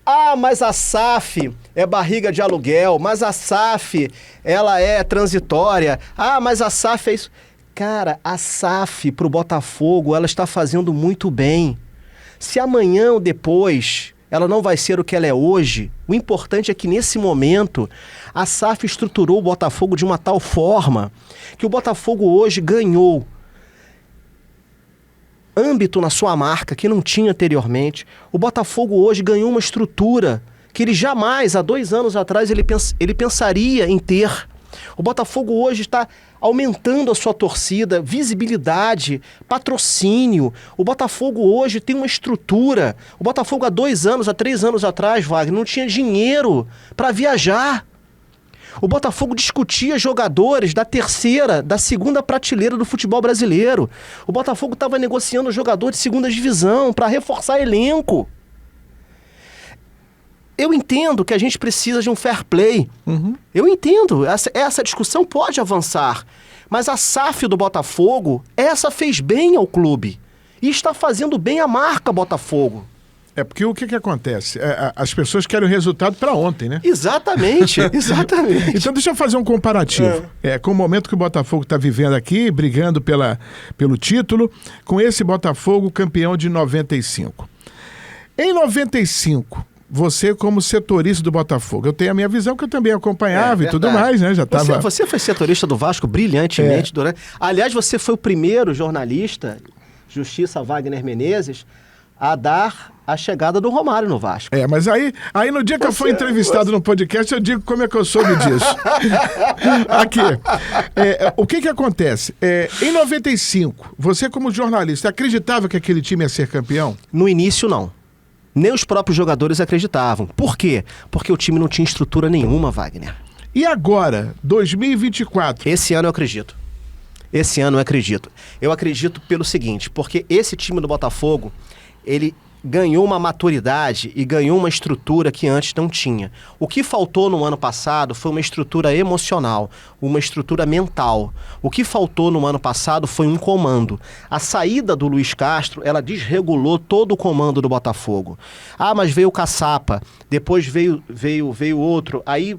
Ah, mas a SAF é barriga de aluguel. Mas a SAF, ela é transitória. Ah, mas a SAF é isso. Cara, a SAF pro Botafogo, ela está fazendo muito bem. Se amanhã ou depois ela não vai ser o que ela é hoje, o importante é que nesse momento a SAF estruturou o Botafogo de uma tal forma que o Botafogo hoje ganhou âmbito na sua marca que não tinha anteriormente. O Botafogo hoje ganhou uma estrutura que ele jamais, há 2 anos atrás, ele pensaria em ter. O Botafogo hoje está aumentando a sua torcida, visibilidade, patrocínio. O Botafogo hoje tem uma estrutura. O Botafogo há 2 anos, há 3 anos atrás, Wagner, não tinha dinheiro para viajar. O Botafogo discutia jogadores da 3ª, da 2ª prateleira do futebol brasileiro. O Botafogo estava negociando jogador de 2ª divisão para reforçar elenco. Eu entendo que a gente precisa de um fair play. Eu entendo. Essa discussão pode avançar. Mas a SAF do Botafogo, essa fez bem ao clube. E está fazendo bem a marca Botafogo. É porque o que acontece? As pessoas querem o resultado para ontem, né? Exatamente, exatamente. Então deixa eu fazer um comparativo. Com o momento que o Botafogo está vivendo aqui, brigando pelo título, com esse Botafogo campeão de 95. Em 95... Você como setorista do Botafogo, eu tenho a minha visão que eu também acompanhava e tudo mais, né? Você foi setorista do Vasco brilhantemente durante... Aliás, você foi o primeiro jornalista, Justiça Wagner Menezes, a dar a chegada do Romário no Vasco. Mas aí no dia que eu fui entrevistado no podcast, eu digo como é que eu soube disso. Aqui, o que acontece? Em 95, você como jornalista, acreditava que aquele time ia ser campeão? No início, não. Nem os próprios jogadores acreditavam. Por quê? Porque o time não tinha estrutura nenhuma, Wagner. E agora, 2024? Esse ano eu acredito. Eu acredito pelo seguinte, porque esse time do Botafogo, ele ganhou uma maturidade e ganhou uma estrutura que antes não tinha. O que faltou no ano passado foi uma estrutura emocional, uma estrutura mental. O que faltou no ano passado foi um comando. A saída do Luiz Castro, ela desregulou todo o comando do Botafogo. Mas veio o Caçapa, depois veio outro, aí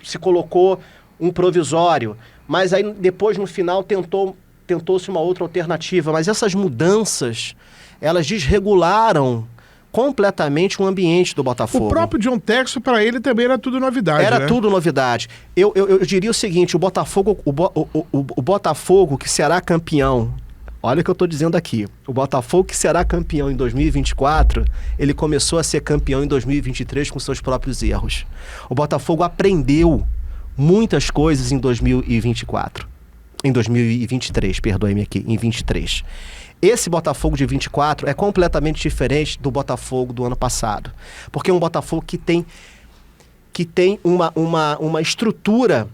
se colocou um provisório, mas aí depois no final tentou-se uma outra alternativa. Mas essas mudanças, elas desregularam completamente o ambiente do Botafogo. O próprio John Textor, para ele, também era tudo novidade, Era tudo novidade. Eu diria o seguinte, o Botafogo que será campeão, olha o que eu estou dizendo aqui, o Botafogo que será campeão em 2024, ele começou a ser campeão em 2023 com seus próprios erros. O Botafogo aprendeu muitas coisas em 2024. Em 2023, perdoe-me aqui, em 23. Esse Botafogo de 24 é completamente diferente do Botafogo do ano passado. Porque é um Botafogo que tem uma estrutura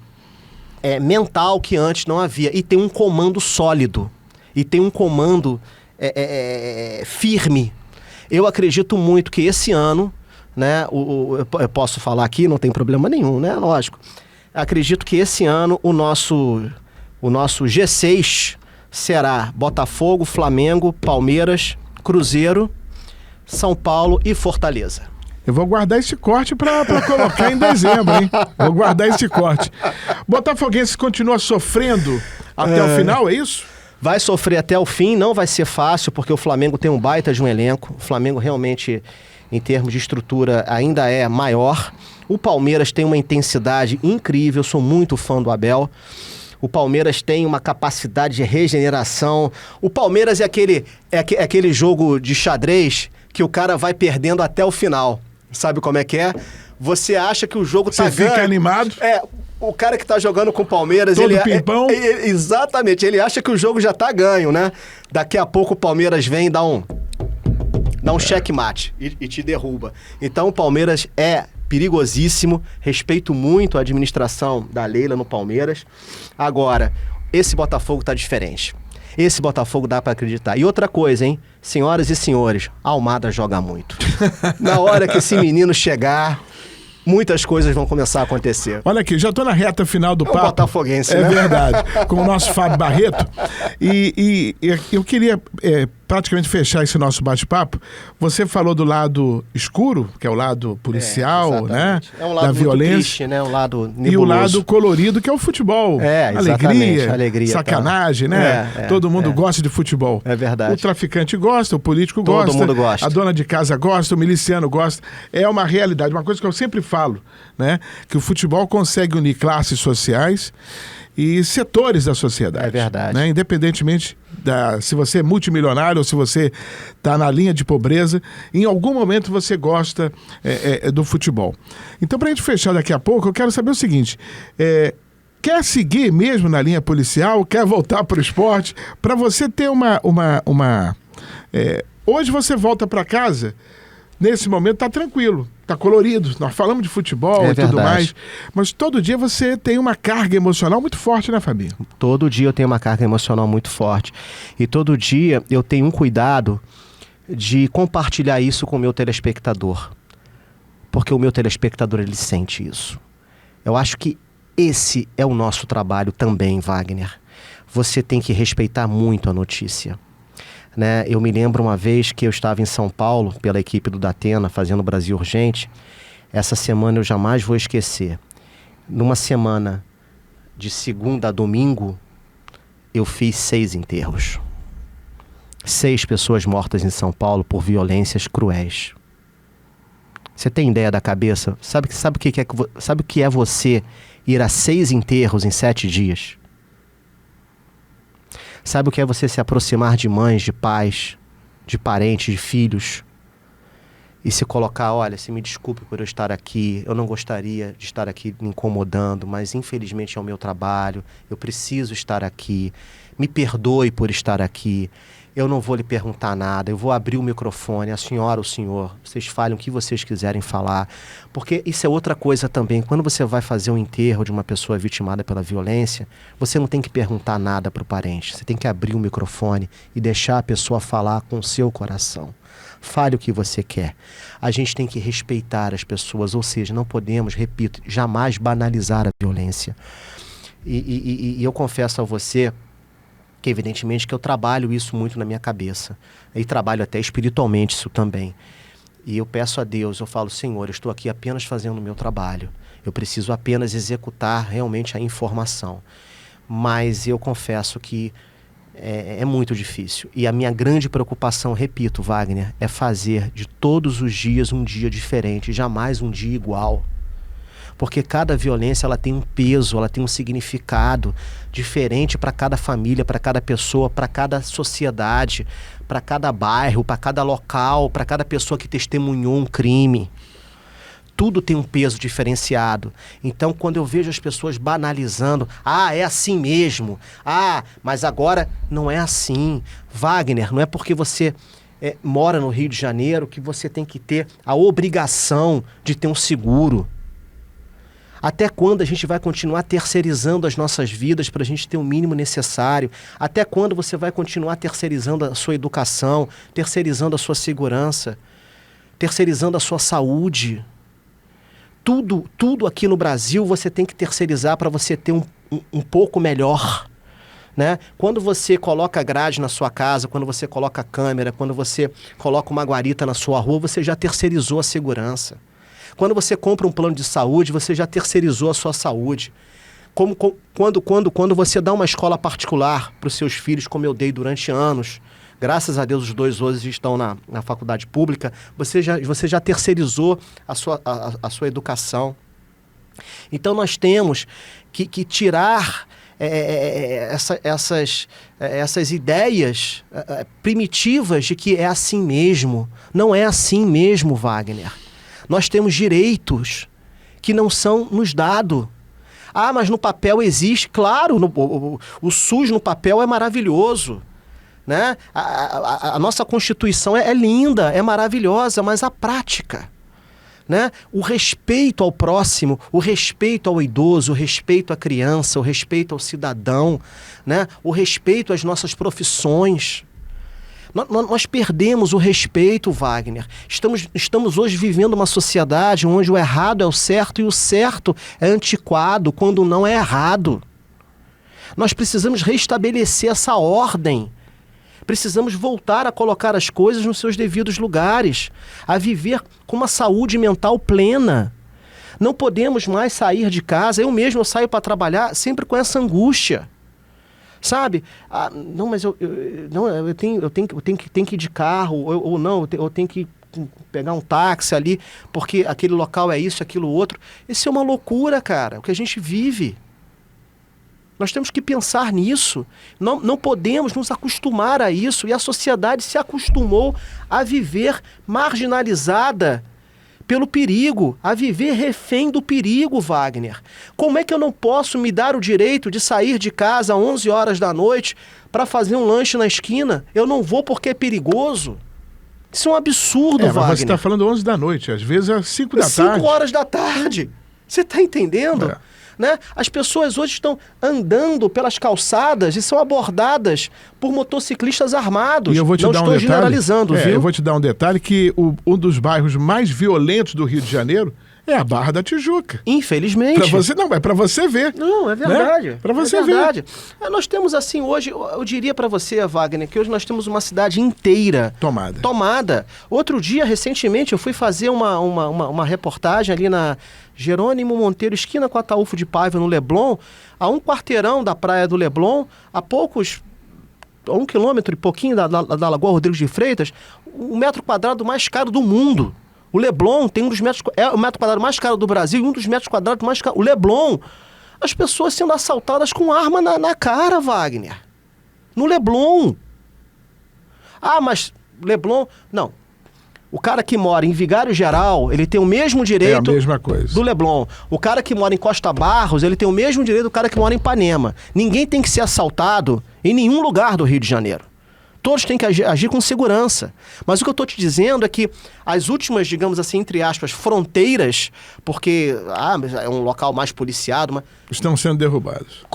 mental que antes não havia. E tem um comando sólido. E tem um comando firme. Eu acredito muito que esse ano, né, eu posso falar aqui, não tem problema nenhum, né? Lógico. Acredito que esse ano o nosso G6 será Botafogo, Flamengo, Palmeiras, Cruzeiro, São Paulo e Fortaleza. Eu vou guardar esse corte para colocar em dezembro, hein? Vou guardar esse corte. Botafoguense continua sofrendo até o final, é isso? Vai sofrer até o fim, não vai ser fácil, porque o Flamengo tem um baita de um elenco. O Flamengo realmente, em termos de estrutura, ainda é maior. O Palmeiras tem uma intensidade incrível, eu sou muito fã do Abel. O Palmeiras tem uma capacidade de regeneração. O Palmeiras é aquele jogo de xadrez que o cara vai perdendo até o final. Sabe como é que é? Você acha que o jogo tá ganho. Você fica animado? O cara que tá jogando com o Palmeiras... Todo pimpão? Exatamente. Ele acha que o jogo já tá ganho, né? Daqui a pouco o Palmeiras vem e dá um checkmate e te derruba. Então o Palmeiras é perigosíssimo, respeito muito a administração da Leila no Palmeiras. Agora, esse Botafogo tá diferente. Esse Botafogo dá pra acreditar. E outra coisa, hein? Senhoras e senhores, a Almada joga muito. Na hora que esse menino chegar, muitas coisas vão começar a acontecer. Olha aqui, já tô na reta final do papo. Botafoguense, né? É verdade. Com o nosso Fábio Barreto. E eu queria, praticamente fechar esse nosso bate-papo, você falou do lado escuro, que é o lado policial, né? É um lado da muito violência, triste, né? Um lado nebuloso. e o lado colorido, que é o futebol. Alegria, sacanagem, tá? né? Todo mundo gosta de futebol. É verdade. O traficante gosta, o político gosta. Todo mundo gosta. A dona de casa gosta, o miliciano gosta. É uma realidade, uma coisa que eu sempre falo, né? Que o futebol consegue unir classes sociais e setores da sociedade. É verdade. Né? Independentemente se você é multimilionário ou se você está na linha de pobreza, em algum momento você gosta do futebol. Então, para a gente fechar daqui a pouco, eu quero saber o seguinte: quer seguir mesmo na linha policial? Quer voltar para o esporte? Para você ter hoje você volta para casa, nesse momento está tranquilo, está colorido. Nós falamos de futebol e tudo mais, mas todo dia você tem uma carga emocional muito forte, né, Fabinho? Todo dia eu tenho uma carga emocional muito forte. E todo dia eu tenho um cuidado de compartilhar isso com o meu telespectador. Porque o meu telespectador, ele sente isso. Eu acho que esse é o nosso trabalho também, Wagner. Você tem que respeitar muito a notícia. Né? Eu me lembro uma vez que eu estava em São Paulo, pela equipe do Datena, fazendo Brasil Urgente. Essa semana eu jamais vou esquecer. Numa semana de segunda a domingo, eu fiz 6 enterros. 6 pessoas mortas em São Paulo por violências cruéis. Você tem ideia da cabeça? Sabe o que é você ir a 6 enterros em 7 dias? Sabe o que é você se aproximar de mães, de pais, de parentes, de filhos e se colocar: olha, se me desculpe por eu estar aqui, eu não gostaria de estar aqui me incomodando, mas infelizmente é o meu trabalho, eu preciso estar aqui, me perdoe por estar aqui, eu não vou lhe perguntar nada, eu vou abrir o microfone, a senhora, o senhor, vocês falem o que vocês quiserem falar, porque isso é outra coisa também. Quando você vai fazer um enterro de uma pessoa vitimada pela violência, você não tem que perguntar nada para o parente, você tem que abrir o microfone e deixar a pessoa falar com o seu coração. Fale o que você quer. A gente tem que respeitar as pessoas, ou seja, não podemos, repito, jamais banalizar a violência. E eu confesso a você que evidentemente que eu trabalho isso muito na minha cabeça. E trabalho até espiritualmente isso também. E eu peço a Deus, eu falo: Senhor, eu estou aqui apenas fazendo o meu trabalho. Eu preciso apenas executar realmente a informação. Mas eu confesso que é muito difícil. E a minha grande preocupação, repito, Wagner, é fazer de todos os dias um dia diferente, jamais um dia igual. Porque cada violência ela tem um peso, ela tem um significado diferente para cada família, para cada pessoa, para cada sociedade, para cada bairro, para cada local, para cada pessoa que testemunhou um crime. Tudo tem um peso diferenciado. Então, quando eu vejo as pessoas banalizando: é assim mesmo, mas agora não é assim. Wagner, não é porque você mora no Rio de Janeiro que você tem que ter a obrigação de ter um seguro. Até quando a gente vai continuar terceirizando as nossas vidas para a gente ter o mínimo necessário? Até quando você vai continuar terceirizando a sua educação, terceirizando a sua segurança, terceirizando a sua saúde? Tudo aqui no Brasil você tem que terceirizar para você ter um pouco melhor. Né? Quando você coloca grade na sua casa, quando você coloca câmera, quando você coloca uma guarita na sua rua, você já terceirizou a segurança. Quando você compra um plano de saúde, você já terceirizou a sua saúde. Quando você dá uma escola particular para os seus filhos, como eu dei durante anos, graças a Deus os 2 hoje estão na faculdade pública, você já terceirizou a sua educação. Então nós temos que tirar essas ideias primitivas de que é assim mesmo. Não é assim mesmo, Wagner. Nós temos direitos que não são nos dados. Mas no papel existe. Claro, o SUS no papel é maravilhoso. Né? A nossa Constituição é linda, é maravilhosa, mas a prática, né? O respeito ao próximo, o respeito ao idoso, o respeito à criança, o respeito ao cidadão, né? O respeito às nossas profissões. Nós perdemos o respeito, Wagner. Estamos hoje vivendo uma sociedade onde o errado é o certo e o certo é antiquado quando não é errado. Nós precisamos restabelecer essa ordem. Precisamos voltar a colocar as coisas nos seus devidos lugares, a viver com uma saúde mental plena. Não podemos mais sair de casa. Eu saio para trabalhar sempre com essa angústia. Sabe? Não, mas eu tenho que ir de carro, ou não, eu tenho que pegar um táxi ali, porque aquele local é isso, aquilo outro. Isso é uma loucura, cara, o que a gente vive. Nós temos que pensar nisso. Não podemos nos acostumar a isso. E a sociedade se acostumou a viver marginalizada pelo perigo, a viver refém do perigo, Wagner. Como é que eu não posso me dar o direito de sair de casa às 11 horas da noite para fazer um lanche na esquina? Eu não vou porque é perigoso. Isso é um absurdo, Wagner. Mas você está falando 11 da noite, às vezes é 5 da tarde. 5 horas da tarde. Você está entendendo? Né? As pessoas hoje estão andando pelas calçadas e são abordadas por motociclistas armados. E eu vou te Não dar estou um detalhe, generalizando, viu? Eu vou te dar um detalhe que um dos bairros mais violentos do Rio de Janeiro é a Barra da Tijuca. Infelizmente. Para você ver. Não, é verdade. Né? Para você ver. Nós temos assim hoje, eu diria para você, Wagner, que hoje nós temos uma cidade inteira tomada. Outro dia, recentemente, eu fui fazer uma reportagem ali na Jerônimo Monteiro, esquina com Ataúfo de Paiva, no Leblon, a 1 quarteirão da praia do Leblon, a 1 quilômetro e pouquinho da Lagoa Rodrigues de Freitas, o metro quadrado mais caro do mundo. O Leblon tem é o metro quadrado mais caro do Brasil e um dos metros quadrados mais caros. O Leblon, as pessoas sendo assaltadas com arma na cara, Wagner. No Leblon. Mas Leblon... Não. O cara que mora em Vigário Geral, ele tem o mesmo direito a mesma coisa. Do Leblon. O cara que mora em Costa Barros, ele tem o mesmo direito do cara que mora em Ipanema. Ninguém tem que ser assaltado em nenhum lugar do Rio de Janeiro. Todos têm que agir com segurança. Mas o que eu estou te dizendo é que as últimas, digamos assim, entre aspas, fronteiras, porque é um local mais policiado... Mas... estão sendo derrubados.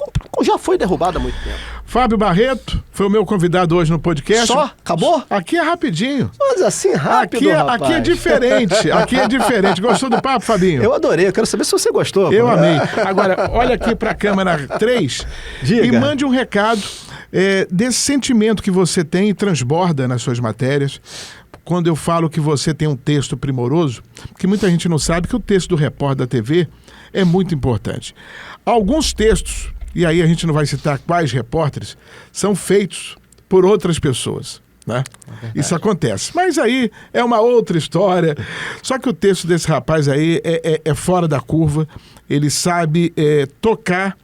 Já foi derrubado há muito tempo. Fábio Barreto foi o meu convidado hoje no podcast. Só? Acabou? Aqui é rapidinho. Mas assim, rápido, rapaz. Aqui é diferente. Aqui é diferente. Gostou do papo, Fabinho? Eu adorei. Eu quero saber se você gostou. Eu amei. Agora, olha aqui para a câmera 3 e mande um recado desse sentimento que você tem e transborda nas suas matérias. Quando eu falo que você tem um texto primoroso, porque muita gente não sabe que o texto do repórter da TV é muito importante. Alguns textos, e aí a gente não vai citar quais repórteres, são feitos por outras pessoas, né? Isso acontece. Mas aí é uma outra história. Só que o texto desse rapaz aí é fora da curva. Ele sabe tocar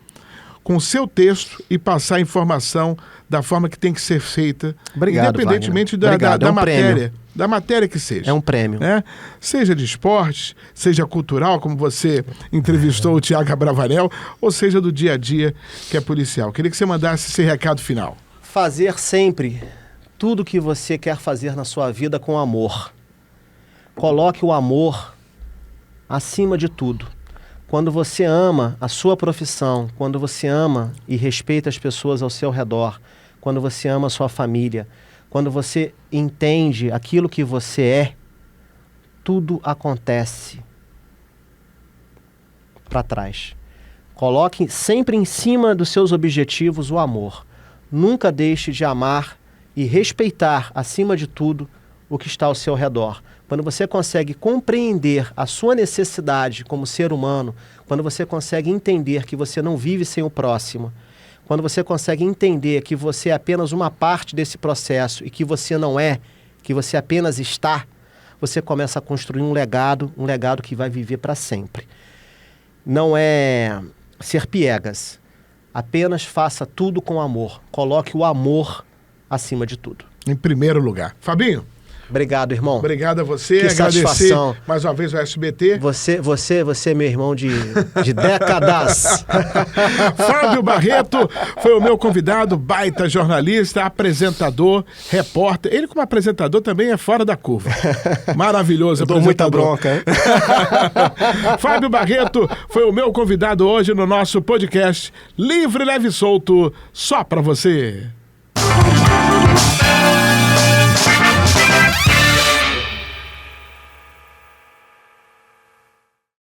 com o seu texto e passar a informação da forma que tem que ser feita. Obrigado, independentemente Wagner. da matéria. Prêmio. Da matéria que seja. É um prêmio. Né? Seja de esportes, seja cultural, como você entrevistou o Tiago Abravanel, ou seja do dia a dia, que é policial. Queria que você mandasse esse recado final. Fazer sempre tudo que você quer fazer na sua vida com amor. Coloque o amor acima de tudo. Quando você ama a sua profissão, quando você ama e respeita as pessoas ao seu redor, quando você ama a sua família, quando você entende aquilo que você é, tudo acontece para trás. Coloque sempre em cima dos seus objetivos o amor. Nunca deixe de amar e respeitar, acima de tudo, o que está ao seu redor. Quando você consegue compreender a sua necessidade como ser humano, quando você consegue entender que você não vive sem o próximo, quando você consegue entender que você é apenas uma parte desse processo e que você não é, que você apenas está, você começa a construir um legado que vai viver para sempre. Não é ser piegas, apenas faça tudo com amor, coloque o amor acima de tudo. Em primeiro lugar. Fabinho. Obrigado, irmão. Obrigado a você. Que agradecer satisfação. Mais uma vez o SBT. Você é meu irmão de décadas. Fábio Barreto foi o meu convidado, baita jornalista, apresentador, repórter. Ele como apresentador também é fora da curva. Maravilhoso. Eu dou muita bronca, hein? Fábio Barreto foi o meu convidado hoje no nosso podcast Livre, Leve e Solto, só pra você.